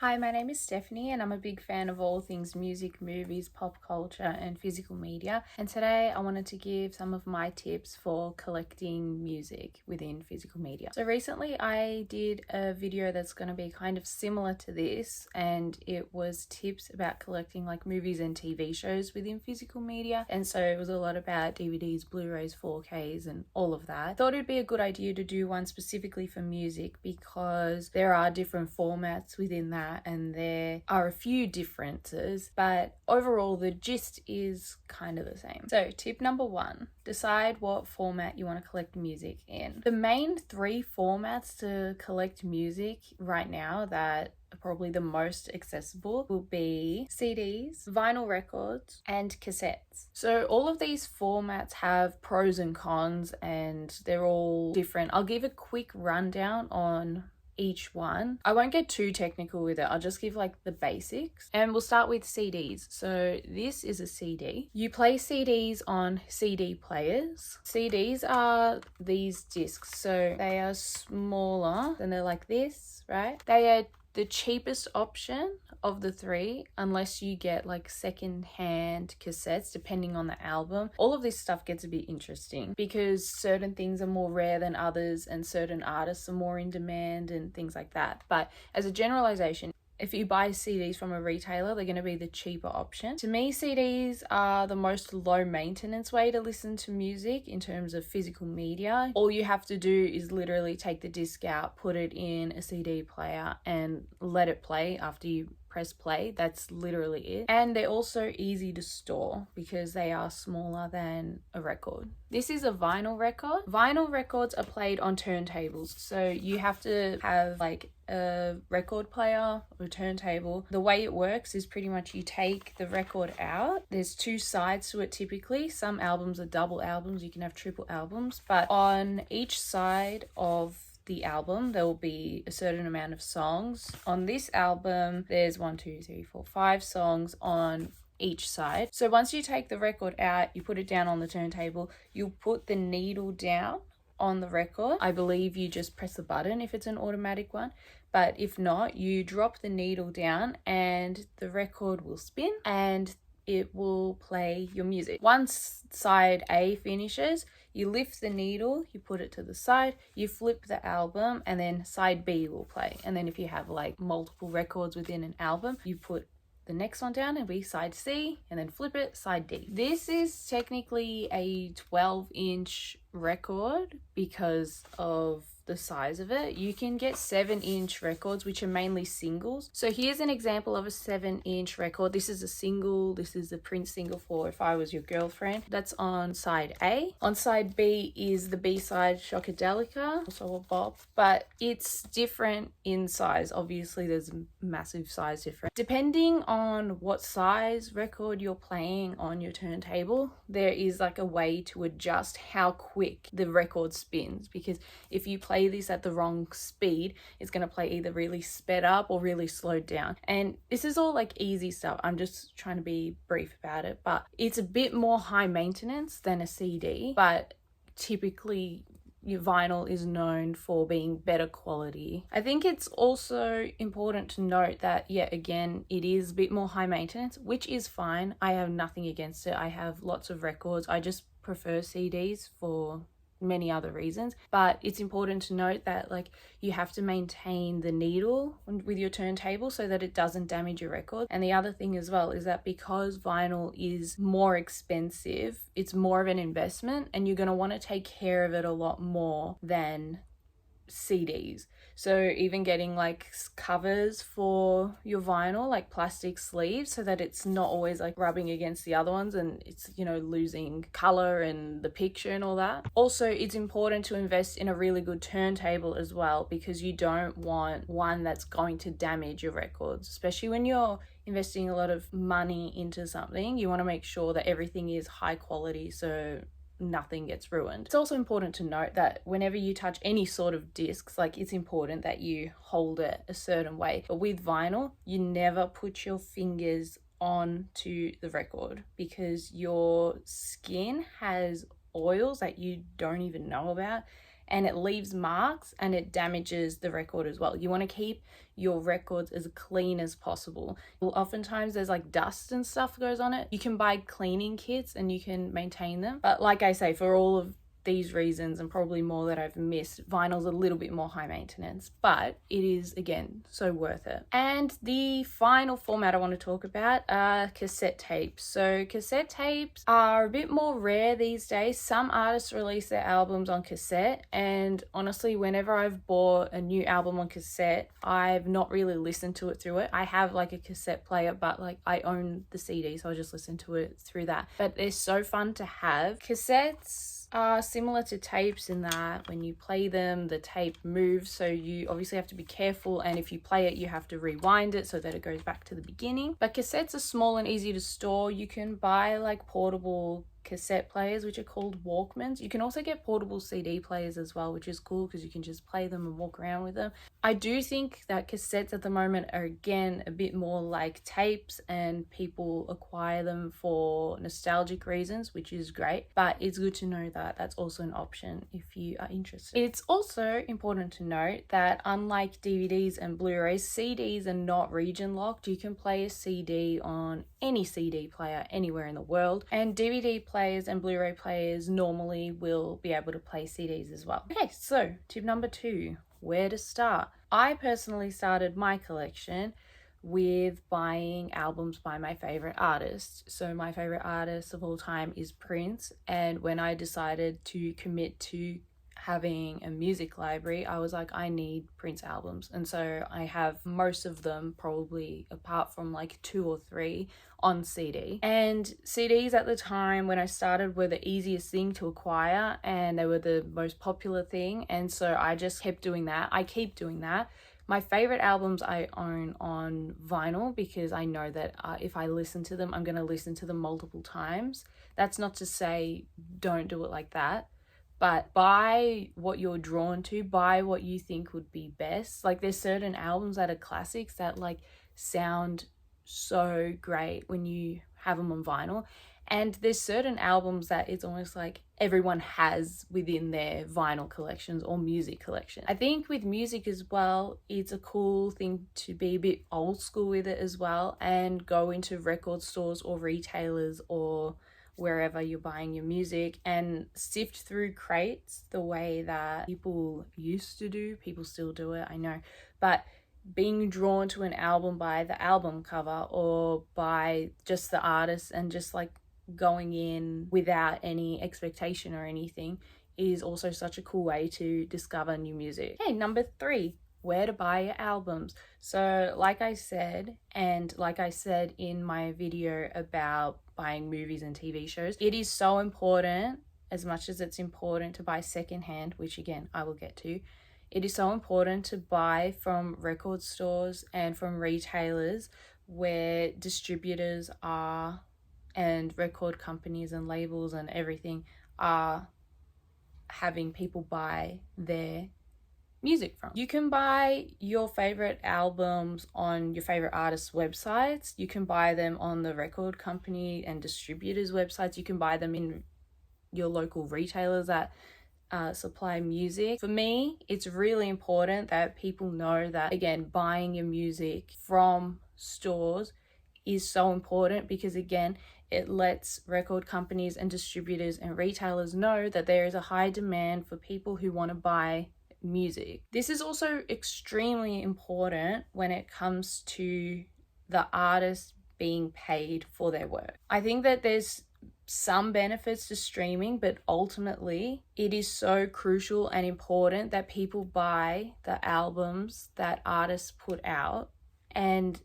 Hi, my name is Stephanie, and I'm a big fan of all things music, movies, pop culture, and physical media. And today I wanted to give some of my tips for collecting music within physical media. So recently I did a video that's going to be kind of similar to this, and it was tips about collecting like movies and TV shows within physical media. And so it was a lot about DVDs, Blu-rays, 4Ks, and all of that. Thought it'd be a good idea to do one specifically for music because there are different formats within that. And there are a few differences, but overall the gist is kind of the same. So tip number one, decide what format you want to collect music in. The main three formats to collect music right now that are probably the most accessible will be CDs, vinyl records, and cassettes. So all of these formats have pros and cons and they're all different. I'll give a quick rundown on each one. I won't get too technical with it. I'll just give like the basics, and we'll start with CDs. So this is a CD. You play CDs on CD players. CDs are these discs, so they are smaller and they're like this, right? They are the cheapest option of the three, unless you get like second-hand cassettes depending on the album. All of this stuff gets a bit interesting because certain things are more rare than others and certain artists are more in demand and things like that. But as a generalization, if you buy CDs from a retailer, they're going to be the cheaper option. To me, CDs are the most low maintenance way to listen to music in terms of physical media. All you have to do is literally take the disc out, put it in a CD player and let it play after you press play. That's literally it. And they're also easy to store because they are smaller than a record. This is a vinyl record. Vinyl records are played on turntables. So you have to have like a record player or turntable. The way it works is pretty much you take the record out. There's two sides to it typically. Some albums are double albums. You can have triple albums. But on each side of the album there will be a certain amount of songs. On this album there's 5 songs on each side. So once you take the record out, you put it down on the turntable, you'll put the needle down on the record. I believe you just press the button if it's an automatic one, but if not, you drop the needle down and the record will spin and it will play your music. Once side A finishes, you lift the needle, you put it to the side, you flip the album, and then side B will play. And then if you have like multiple records within an album, you put the next one down and be side C, and then flip it, side D. This is technically a 12-inch record because of the size of it. You can get 7-inch records, which are mainly singles. So here's an example of a 7-inch record. This is a single. This is the Prince single for If I Was Your Girlfriend. That's on side A. On side B is the B-side Shockadelica, also a bop, but it's different in size. Obviously there's a massive size difference. Depending on what size record you're playing on your turntable, there is like a way to adjust how quick the record spins, because if you play this at the wrong speed, it's going to play either really sped up or really slowed down. And this is all like easy stuff. I'm just trying to be brief about it, but it's a bit more high maintenance than a CD, but typically your vinyl is known for being better quality. I think it's also important to note that, yet again, it is a bit more high maintenance, which is fine. I have nothing against it. I have lots of records. I just prefer CDs for many other reasons, but it's important to note that like you have to maintain the needle with your turntable so that it doesn't damage your record. And the other thing as well is that because vinyl is more expensive, it's more of an investment and you're going to want to take care of it a lot more than CDs. So even getting like covers for your vinyl, like plastic sleeves, so that it's not always like rubbing against the other ones and it's, you know, losing color and the picture and all that. Also, it's important to invest in a really good turntable as well, because you don't want one that's going to damage your records, especially when you're investing a lot of money into something. You want to make sure that everything is high quality so nothing gets ruined. It's also important to note that whenever you touch any sort of discs, like it's important that you hold it a certain way. But with vinyl, you never put your fingers onto the record because your skin has oils that you don't even know about, and it leaves marks and it damages the record as well. You want to keep your records as clean as possible. Oftentimes there's like dust and stuff goes on it. You can buy cleaning kits and you can maintain them. But like I say, for all of these reasons and probably more that I've missed, vinyl's a little bit more high maintenance, but it is, again, so worth it. And the final format I want to talk about are cassette tapes. So cassette tapes are a bit more rare these days. Some artists release their albums on cassette, and honestly, whenever I've bought a new album on cassette, I've not really listened to it through it. I have like a cassette player, but like I own the CD, so I just listen to it through that. But they're so fun to have. Cassettes are similar to tapes in that when you play them, the tape moves, so you obviously have to be careful, and if you play it, you have to rewind it so that it goes back to the beginning. But cassettes are small and easy to store. You can buy like portable cassette players, which are called Walkmans. You can also get portable CD players as well, which is cool because you can just play them and walk around with them. I do think that cassettes at the moment are, again, a bit more like tapes, and people acquire them for nostalgic reasons, which is great, but it's good to know that that's also an option if you are interested. It's also important to note that unlike DVDs and Blu-rays, CDs are not region locked. You can play a CD on any CD player anywhere in the world, and DVD players and Blu-ray players normally will be able to play CDs as well. Okay, so tip number 2, where to start. I personally started my collection with buying albums by my favorite artists. So my favorite artist of all time is Prince, and when I decided to commit to having a music library, I was like, I need Prince albums. And so I have most of them, probably apart from like 2 or 3, on CD. And CDs at the time when I started were the easiest thing to acquire, and they were the most popular thing, and so I just kept doing that. I keep doing that. My favorite albums I own on vinyl because I know that if I listen to them, I'm going to listen to them multiple times. That's not to say don't do it like that, but buy what you're drawn to, buy what you think would be best. Like there's certain albums that are classics that like sound so great when you have them on vinyl, and there's certain albums that it's almost like everyone has within their vinyl collections or music collection. I think with music as well, it's a cool thing to be a bit old school with it as well and go into record stores or retailers or wherever you're buying your music and sift through crates the way that people used to do. People still do it, I know, but being drawn to an album by the album cover or by just the artist and just like going in without any expectation or anything is also such a cool way to discover new music. Okay, number 3, where to buy your albums. So like I said, and like I said in my video about buying movies and TV shows, it is so important, as much as it's important to buy secondhand, which again I will get to, it is so important to buy from record stores and from retailers where distributors are and record companies and labels and everything are having people buy their music from. You can buy your favorite albums on your favorite artists' websites. You can buy them on the record company and distributors' websites. You can buy them in your local retailers that supply music. For me, it's really important that people know that, again, buying your music from stores is so important because, again, it lets record companies and distributors and retailers know that there is a high demand for people who want to buy music. This is also extremely important when it comes to the artist being paid for their work. I think that there's some benefits to streaming, but ultimately it is so crucial and important that people buy the albums that artists put out, and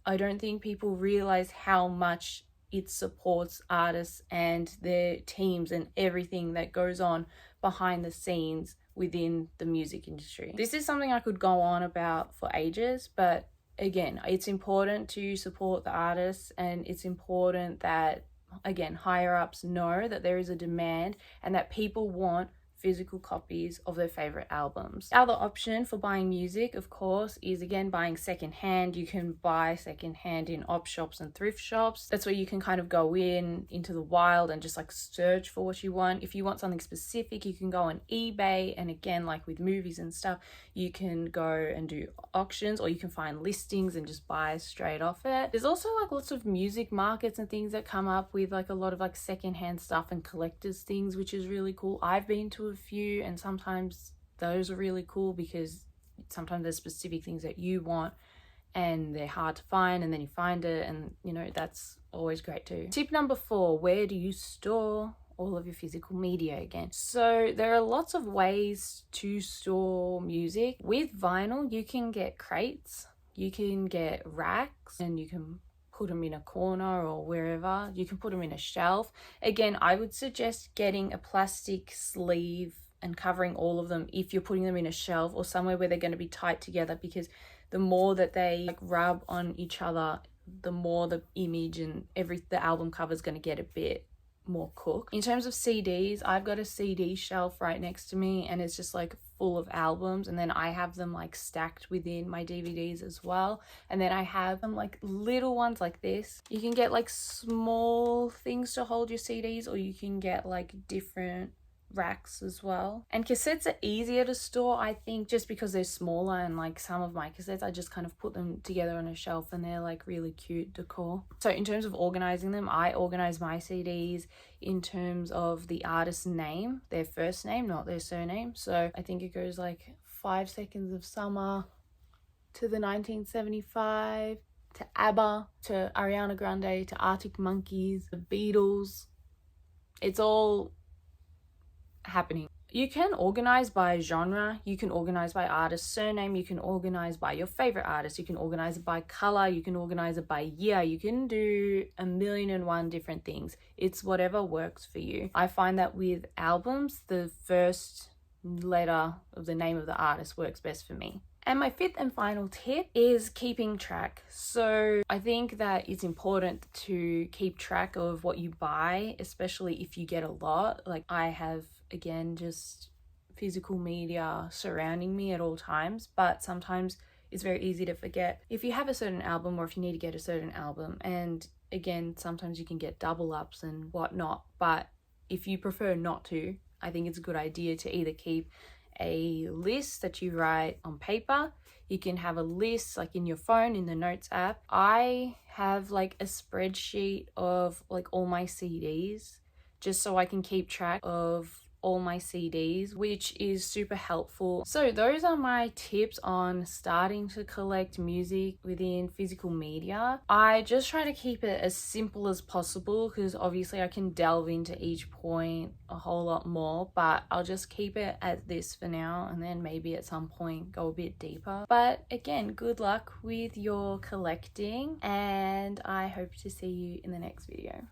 I don't think people realize how much it supports artists and their teams and everything that goes on behind the scenes within the music industry. This is something I could go on about for ages, but again, it's important to support the artists, and it's important that, again, higher ups know that there is a demand and that people want physical copies of their favorite albums. The other option for buying music, of course, is again buying secondhand. You can buy secondhand in op shops and thrift shops. That's where you can kind of go into the wild and just like search for what you want. If you want something specific, you can go on eBay, and again, like with movies and stuff, you can go and do auctions, or you can find listings and just buy straight off it. There's also like lots of music markets and things that come up with like a lot of like secondhand stuff and collectors things, which is really cool. I've been to a few, and sometimes those are really cool because sometimes there's specific things that you want and they're hard to find, and then you find it, and you know, that's always great too. Tip number 4, where do you store all of your physical media again? So there are lots of ways to store music. With vinyl, you can get crates, you can get racks, and you can put them in a corner or wherever. You can put them in a shelf. Again, I would suggest getting a plastic sleeve and covering all of them if you're putting them in a shelf or somewhere where they're going to be tight together, because the more that they like rub on each other, the more the image and the album cover is going to get a bit more cooked. In terms of CDs, I've got a CD shelf right next to me, and it's just like full of albums, and then I have them like stacked within my DVDs as well, and then I have them like little ones like this. You can get like small things to hold your CDs, or you can get like different racks as well. And cassettes are easier to store, I think, just because they're smaller, and like some of my cassettes I just kind of put them together on a shelf and they're like really cute decor. So in terms of organizing them, I organize my CDs in terms of the artist's name, their first name, not their surname. So I think it goes like 5 Seconds of Summer to the 1975 to ABBA to Ariana Grande to Arctic Monkeys, the Beatles. It's all happening. You can organize by genre, you can organize by artist surname, you can organize by your favorite artist, you can organize it by color, you can organize it by year, you can do 1,000,001 different things. It's whatever works for you. I find that with albums, the first letter of the name of the artist works best for me. And my 5th and final tip is keeping track. So I think that it's important to keep track of what you buy, especially if you get a lot. Like I have, again, just physical media surrounding me at all times, but sometimes it's very easy to forget. If you have a certain album, or if you need to get a certain album, and again, sometimes you can get double ups and whatnot, but if you prefer not to, I think it's a good idea to either keep a list that you write on paper. You can have a list like in your phone, in the notes app. I have like a spreadsheet of like all my CDs, just so I can keep track of all my CDs, which is super helpful. So those are my tips on starting to collect music within physical media. I just try to keep it as simple as possible, because obviously I can delve into each point a whole lot more, but I'll just keep it at this for now, and then maybe at some point go a bit deeper. But again, good luck with your collecting, and I hope to see you in the next video.